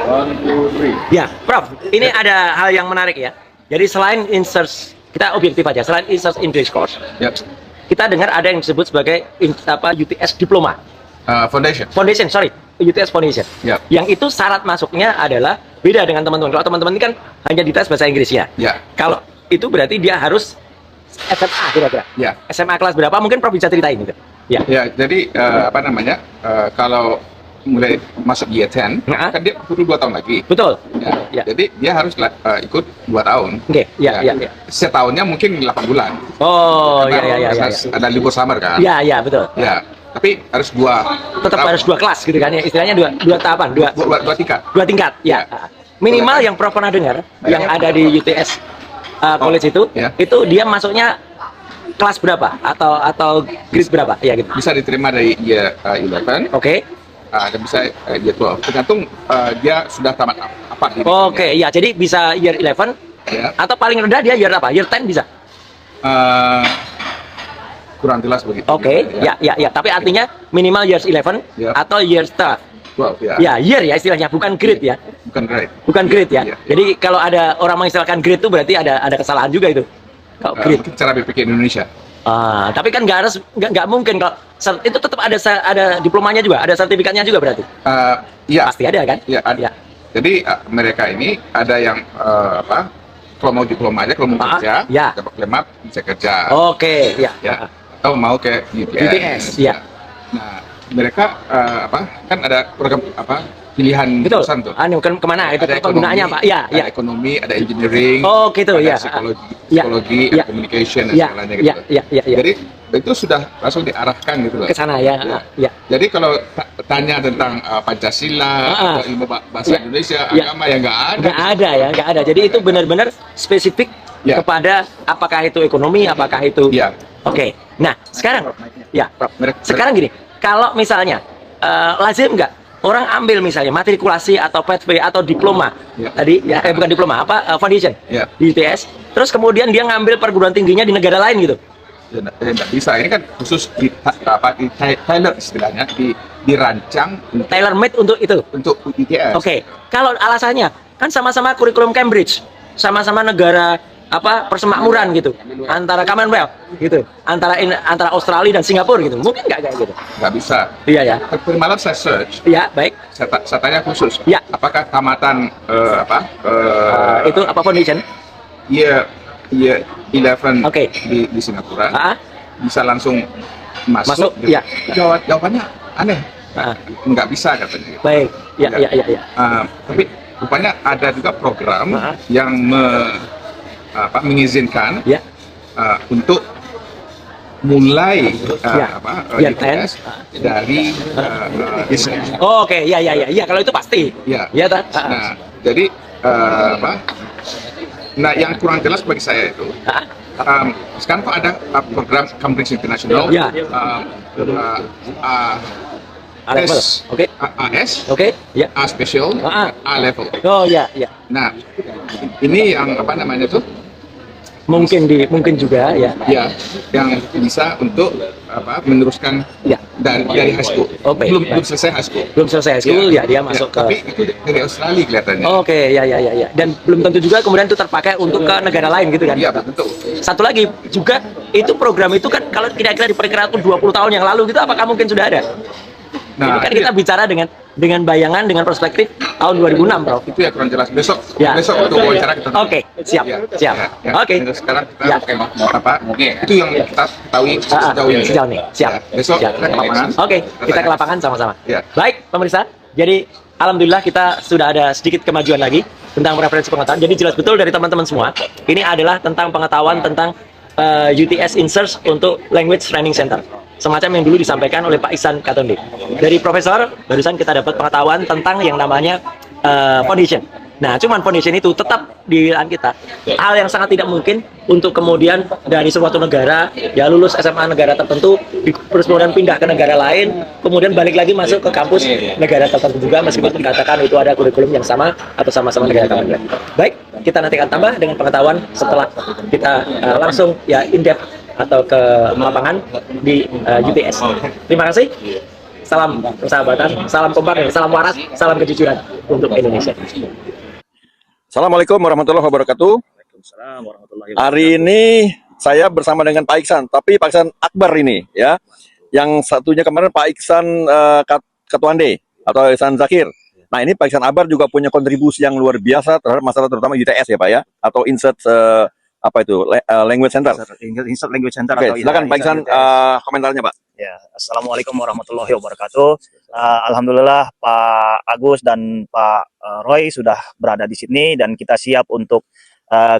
One, two, three. Ya, Prof, ini ada hal yang menarik ya. Jadi selain insert, kita objektif aja, selain insert English course, Yep. kita dengar ada yang disebut sebagai UTS diploma. Foundation. Sorry, UTS Foundation. Yep. Yang itu syarat masuknya adalah beda dengan teman-teman. Kalau teman-teman ini kan hanya dites bahasa Inggris ya. Ya. Kalau itu berarti dia harus SMA kira-kira. Ya. SMA kelas berapa? Mungkin Prof bisa ceritain gitu. Ya. Ya, jadi kalau mulai masuk year 10, Nah. kan dia perlu 2 tahun lagi. Betul. Ya. Ya. Jadi dia harus ikut 2 tahun. Oke, ya. Setahunnya mungkin 8 bulan. Oh, Karena ya. ada libur summer kan. Ya, betul. Ya. Tapi harus Tetap harus 2 kelas gitu kan ya. Istilahnya dua tahapan, dua tingkat. tingkat. Ya. Minimal yang Prof pernah dengar yang ada di UTS college itu dia masuknya kelas berapa atau grade berapa ya gitu. Bisa diterima dari year 11. Oke. Dan bisa year 12. Tergantung dia sudah tamat apa. Oke, ya. Jadi bisa year 11 Ya. atau paling rendah dia year apa? Year 10 bisa. Kurang jelas begitu. Oke, ya. Tapi artinya minimal year 11 Ya. atau year 12. 12 ya. Ya, year ya istilahnya, bukan grade ya. Bukan grade. Bukan grade ya. Ya. Jadi kalau ada orang mengistilahkan grade itu berarti ada kesalahan juga itu. Kalau grade. Mungkin cara berpikir Indonesia. Tapi kan nggak mungkin kalau itu tetap ada diplomanya juga, ada sertifikatnya juga berarti. Iya. Pasti ada kan? Iya, ada. Ya. Jadi mereka ini ada yang kalau mau diploma aja, kalau mau kerja, ya. dapat diploma bisa kerja. Oke, ya. Ya. Atau mau ke UTS. UTS, ya. Nah, mereka kan ada program pilihan Betul. jurusan tuh. Kemana itu Ada penggunaannya ekonomi, Pak? Ya. Ada ekonomi, ada engineering. Oh, gitu ada ya. psikologi, Ya. ada communication dan Ya. segalanya gitu. Ya. Jadi itu sudah langsung diarahkan gitu loh. Ke sana ya. Ya. Jadi kalau tanya tentang Pancasila atau ilmu bahasa Indonesia, agama ya nggak ada. Nggak ada. Jadi itu benar-benar spesifik kepada apakah itu ekonomi, apakah itu. Ya. Oke. Nah, sekarang ya, Prof. Mereka- Sekarang gini, kalau misalnya lazim nggak orang ambil misalnya matrikulasi atau PTP atau diploma tadi bukan diploma foundation di UTS, terus kemudian dia ngambil perguruan tingginya di negara lain gitu. Ya, nggak bisa. Ini kan khusus di tailor istilahnya, dirancang Tailor made untuk itu. untuk UTS. Oke. Kalau alasannya kan sama-sama kurikulum Cambridge, sama-sama negara persemakmuran gitu, antara Commonwealth gitu, antara Australia dan Singapura gitu, mungkin nggak kayak gitu. Nggak bisa. Iya ya. Malam saya search, Iya, baik. saya tanya khusus. Ya. Apakah tamatan Itu apa foundation? year 11 Oke. di Singapura bisa langsung Masuk, gitu. ya. Jawabannya aneh. Nggak bisa katanya. Baik. Ya. Tapi rupanya ada juga program yang mengizinkan untuk mulai UTS dari business. Oke, ya. Kalau itu pasti. Ya. Ya, Nah, jadi nah yang kurang jelas bagi saya itu sekarang kok ada program Cambridge International, Ya. AS, Oke. AS, Ya. A special, A level. Oh, ya. Nah, ini yang tuh? Mungkin juga ya. Ya, yang bisa untuk meneruskan dari high school. Oke. Belum selesai high school. Belum selesai school ya dia masuk ke. Tapi itu dari Australia kelihatannya. Oke, ya. Dan belum tentu juga kemudian itu terpakai untuk ke negara lain gitu kan. Iya, betul. Satu lagi juga itu program itu kan kalau kira-kira diperkirakan 20 tahun yang lalu gitu apakah mungkin sudah ada? Ini kan kita bicara dengan bayangan, dengan perspektif tahun 2006, Prof. Itu ya kurang jelas. Besok untuk wawancara kita. Oke, siap. Oke. Sekarang kita pakai itu yang kita ketahui sejauh ini. Sejauh ini. Siap. Besok kita ke lapangan. Oke, kita ke lapangan sama-sama. Ya. Baik, pemirsa. Jadi alhamdulillah kita sudah ada sedikit kemajuan lagi tentang referensi pengetahuan. Jadi jelas betul dari teman-teman semua. Ini adalah tentang pengetahuan tentang UTS Insert untuk Language Training Center. Semacam yang dulu disampaikan oleh Pak Ihsan Katonde. Dari Profesor, barusan kita dapat pengetahuan tentang yang namanya foundation. Nah, cuman foundation itu tetap di pikiran kita. Hal yang sangat tidak mungkin untuk kemudian dari suatu negara, ya lulus SMA negara tertentu, terus kemudian pindah ke negara lain, kemudian balik lagi masuk ke kampus negara tertentu juga, meskipun dikatakan itu ada kurikulum yang sama atau sama-sama negara Commonwealth. Baik, kita nanti akan tambah dengan pengetahuan setelah kita langsung in depth atau ke lapangan di UTS. Terima kasih. salam persahabatan, salam kompak, salam waras, salam kejujuran untuk Indonesia. Assalamualaikum warahmatullahi wabarakatuh. Waalaikumsalam warahmatullahi Hari wabarakatuh. ini saya bersama dengan Pak Iksan, tapi Pak Iksan Akbar ini ya. Yang satunya kemarin Pak Iksan Ketuande atau Iksan Zakir. Nah, ini Pak Iksan Akbar juga punya kontribusi yang luar biasa terhadap masalah terutama UTS ya Pak ya, atau insert language center. Insert Language Center Oke, atau silakan Pak Iksan UTS. komentarnya Pak. Ya, Assalamualaikum warahmatullahi wabarakatuh. Alhamdulillah Pak Agus dan Pak Roy sudah berada di sini dan kita siap untuk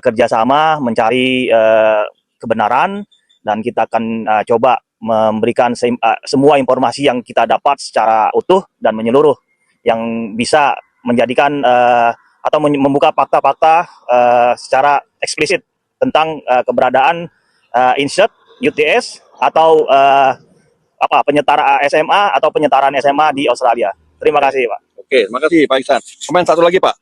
kerjasama mencari kebenaran, dan kita akan coba memberikan semua informasi yang kita dapat secara utuh dan menyeluruh yang bisa menjadikan atau membuka fakta-fakta secara eksplisit tentang keberadaan insert UTS atau penyetaraan SMA atau penyetaraan SMA di Australia. Terima kasih, Pak. Oke, terima kasih Pak Iksan. Komen satu lagi Pak.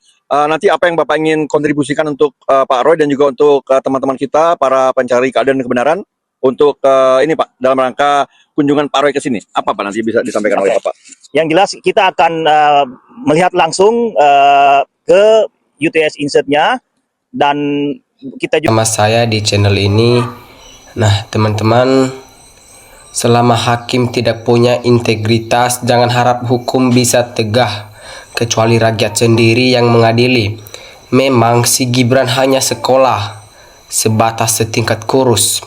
Nanti apa yang Bapak ingin kontribusikan untuk Pak Roy dan juga untuk teman-teman kita para pencari keadilan dan kebenaran untuk ini Pak, dalam rangka kunjungan Pak Roy ke sini. Apa Pak nanti bisa disampaikan oleh Bapak? Yang jelas kita akan melihat langsung ke UTS insert-nya, dan kita juga Sama saya di channel ini. Nah, teman-teman, selama hakim tidak punya integritas, jangan harap hukum bisa tegak, kecuali rakyat sendiri yang mengadili. Memang si Gibran hanya sekolah sebatas setingkat kurus.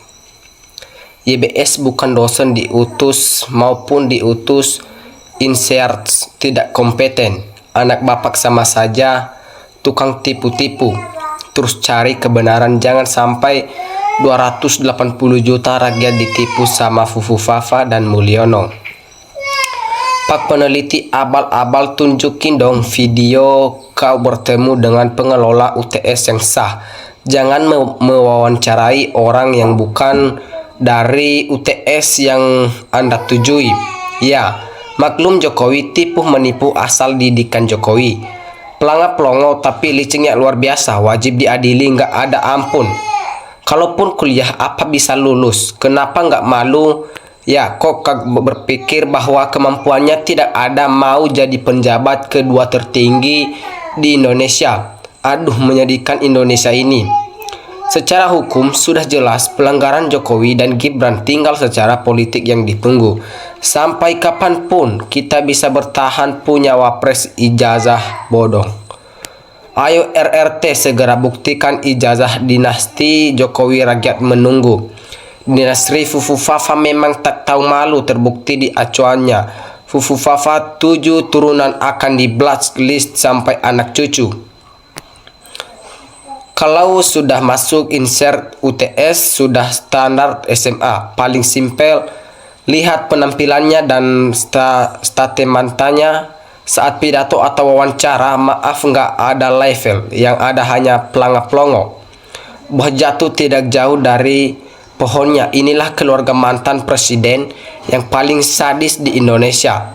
YBS bukan dosen diutus maupun diutus insert tidak kompeten. Anak bapak sama saja tukang tipu-tipu. Terus cari kebenaran, jangan sampai 280 juta rakyat ditipu sama Fufu Fafa dan Mulyono. Pak peneliti abal-abal, tunjukin dong video kau bertemu dengan pengelola UTS yang sah. Jangan mewawancarai orang yang bukan dari UTS yang Anda tujui. Ya, maklum Jokowi tipu menipu asal didikan Jokowi. Pelangap-pelongo tapi liciknya luar biasa, wajib diadili, nggak ada ampun. Kalaupun kuliah apa bisa lulus, kenapa nggak malu? Ya, kok berpikir bahwa kemampuannya tidak ada, mau jadi penjabat kedua tertinggi di Indonesia. Aduh, menyedihkan Indonesia ini. Secara hukum sudah jelas pelanggaran Jokowi dan Gibran, tinggal secara politik yang ditunggu. Sampai kapanpun kita bisa bertahan punya wapres ijazah bodoh. Ayo RRT segera buktikan ijazah dinasti Jokowi, rakyat menunggu. Dinasti Fufu Fafa memang tak tahu malu, terbukti di acuannya. Fufu Fafa 7 turunan akan di blacklist sampai anak cucu. Kalau sudah masuk insert UTS sudah standar SMA, paling simpel. Lihat penampilannya dan statementanya saat pidato atau wawancara. Maaf, nggak ada level, yang ada hanya pelangap-pelongo. Buah jatuh tidak jauh dari pohonnya. Inilah keluarga mantan presiden yang paling sadis di Indonesia.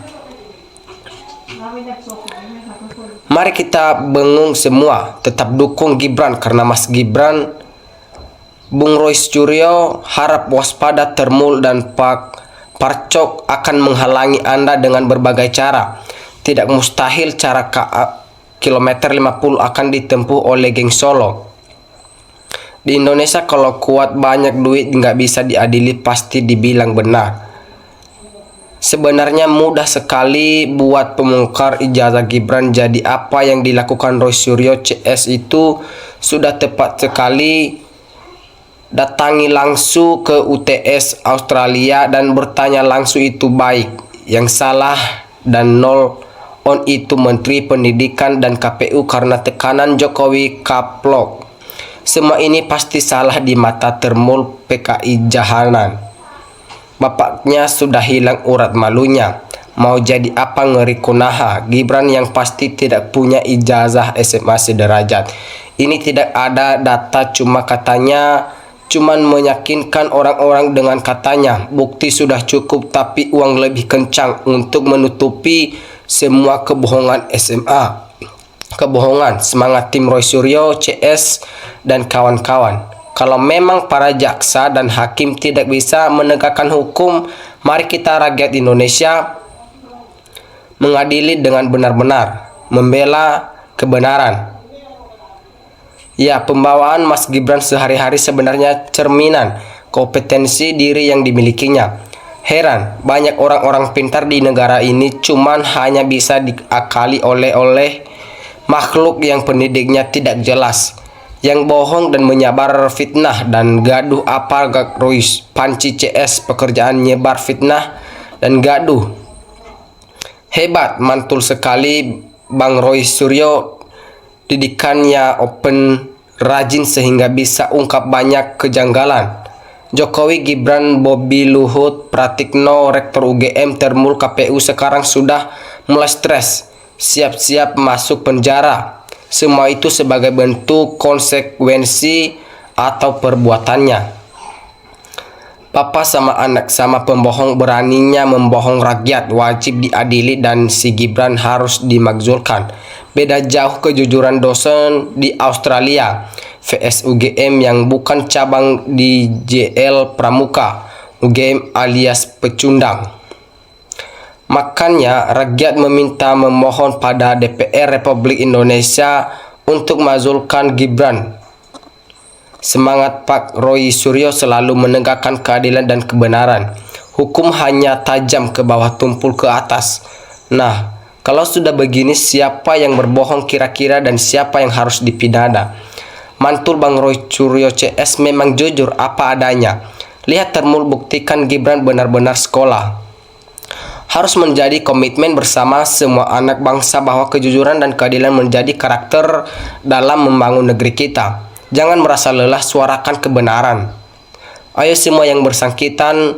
Mari kita bengung semua, tetap dukung Gibran, karena Mas Gibran, Bung Roy Suryo harap waspada. Termul dan Pak Parcok akan menghalangi Anda dengan berbagai cara. Tidak mustahil cara kilometer 50 akan ditempuh oleh geng Solo. Di Indonesia kalau kuat banyak duit nggak bisa diadili, pasti dibilang benar. Sebenarnya mudah sekali buat pembongkar ijazah Gibran. Jadi apa yang dilakukan Roy Suryo CS itu sudah tepat sekali. Datangi langsung ke UTS Australia dan bertanya langsung, itu baik. Yang salah dan nol on itu Menteri Pendidikan dan KPU karena tekanan Jokowi kaplok. Semua ini pasti salah di mata Termul PKI jahanan. Bapaknya sudah hilang urat malunya. Mau jadi apa ngeri kunaha. Gibran yang pasti tidak punya ijazah SMA sederajat. Ini tidak ada data, cuma katanya, cuman meyakinkan orang-orang dengan katanya. Bukti sudah cukup, tapi uang lebih kencang untuk menutupi semua kebohongan SMA. Kebohongan semangat tim Roy Suryo, CS, dan kawan-kawan. Kalau memang para jaksa dan hakim tidak bisa menegakkan hukum, mari kita rakyat Indonesia mengadili dengan benar-benar, membela kebenaran. Ya, pembawaan Mas Gibran sehari-hari sebenarnya cerminan kompetensi diri yang dimilikinya. Heran, banyak orang-orang pintar di negara ini cuman hanya bisa diakali oleh makhluk yang pendidiknya tidak jelas, yang bohong dan menyebar fitnah dan gaduh. Apa gak Royce Panci CS pekerjaan nyebar fitnah dan gaduh. Hebat, mantul sekali Bang Roy Suryo, didikannya open, rajin sehingga bisa ungkap banyak kejanggalan. Jokowi, Gibran, Bobi, Luhut, Pratikno, Rektor UGM, Termul, KPU sekarang sudah mulai stres, siap-siap masuk penjara. Semua itu sebagai bentuk konsekuensi atau perbuatannya. Papa sama anak sama pembohong, beraninya membohong rakyat, wajib diadili dan si Gibran harus dimakzulkan. Beda jauh kejujuran dosen di Australia vs UGM yang bukan cabang di JL Pramuka, UGM alias pecundang. Makanya rakyat memohon pada DPR Republik Indonesia untuk mazulkan Gibran. Semangat Pak Roy Suryo selalu menegakkan keadilan dan kebenaran. Hukum hanya tajam ke bawah, tumpul ke atas. Nah, kalau sudah begini, siapa yang berbohong kira-kira dan siapa yang harus dipidana? Mantul Bang Roy Suryo CS memang jujur apa adanya. Lihat Termul, buktikan Gibran benar-benar sekolah. Harus menjadi komitmen bersama semua anak bangsa bahwa kejujuran dan keadilan menjadi karakter dalam membangun negeri kita. Jangan merasa lelah, suarakan kebenaran. Ayo semua yang bersangkutan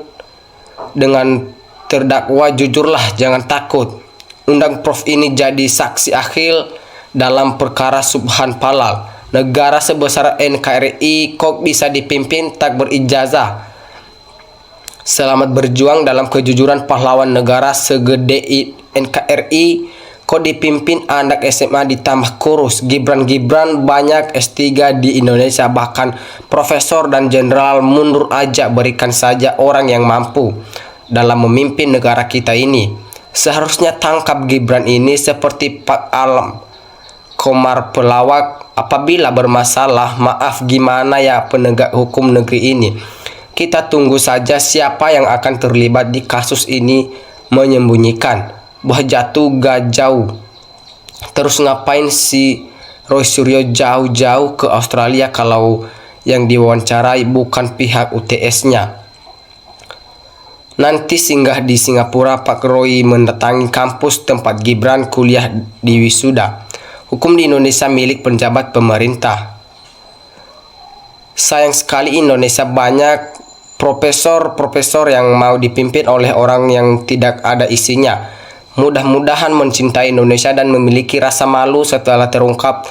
dengan terdakwa, jujurlah, jangan takut. Undang Prof ini jadi saksi akhir dalam perkara Subhan Palal. Negara sebesar NKRI kok bisa dipimpin tak berijazah. Selamat berjuang dalam kejujuran, pahlawan negara segede NKRI kok dipimpin anak SMA ditambah kurus. Gibran banyak S3 di Indonesia, bahkan profesor dan jenderal. Mundur aja, berikan saja orang yang mampu dalam memimpin negara kita ini. Seharusnya tangkap Gibran ini seperti Pak Alam Komar pelawak. Apabila bermasalah, maaf gimana ya penegak hukum negeri ini. Kita tunggu saja siapa yang akan terlibat di kasus ini menyembunyikan. Buah jatuh gak jauh. Terus ngapain si Roy Suryo jauh-jauh ke Australia kalau yang diwawancarai bukan pihak UTS-nya? Nanti singgah di Singapura, Pak Roy mendatangi kampus tempat Gibran kuliah di wisuda. Hukum di Indonesia milik penjabat pemerintah. Sayang sekali Indonesia banyak profesor-profesor yang mau dipimpin oleh orang yang tidak ada isinya. Mudah-mudahan mencintai Indonesia dan memiliki rasa malu setelah terungkap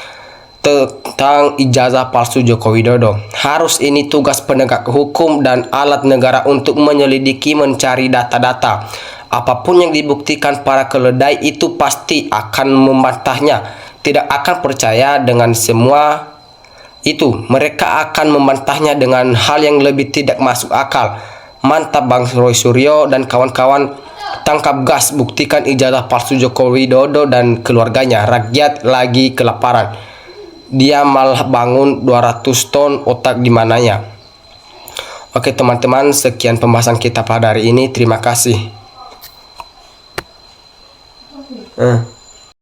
tentang ijazah palsu Joko Widodo. Harus ini tugas penegak hukum dan alat negara untuk menyelidiki, mencari data-data. Apapun yang dibuktikan para keledai itu pasti akan membantahnya. Tidak akan percaya dengan semua itu. Mereka akan membantahnya dengan hal yang lebih tidak masuk akal. Mantap Bang Roy Suryo dan kawan-kawan. Tangkap gas, buktikan ijazah palsu Joko Widodo dan keluarganya. Rakyat lagi kelaparan. Dia malah bangun 200 ton, otak di mananya. Oke teman-teman, sekian pembahasan kita pada hari ini. Terima kasih.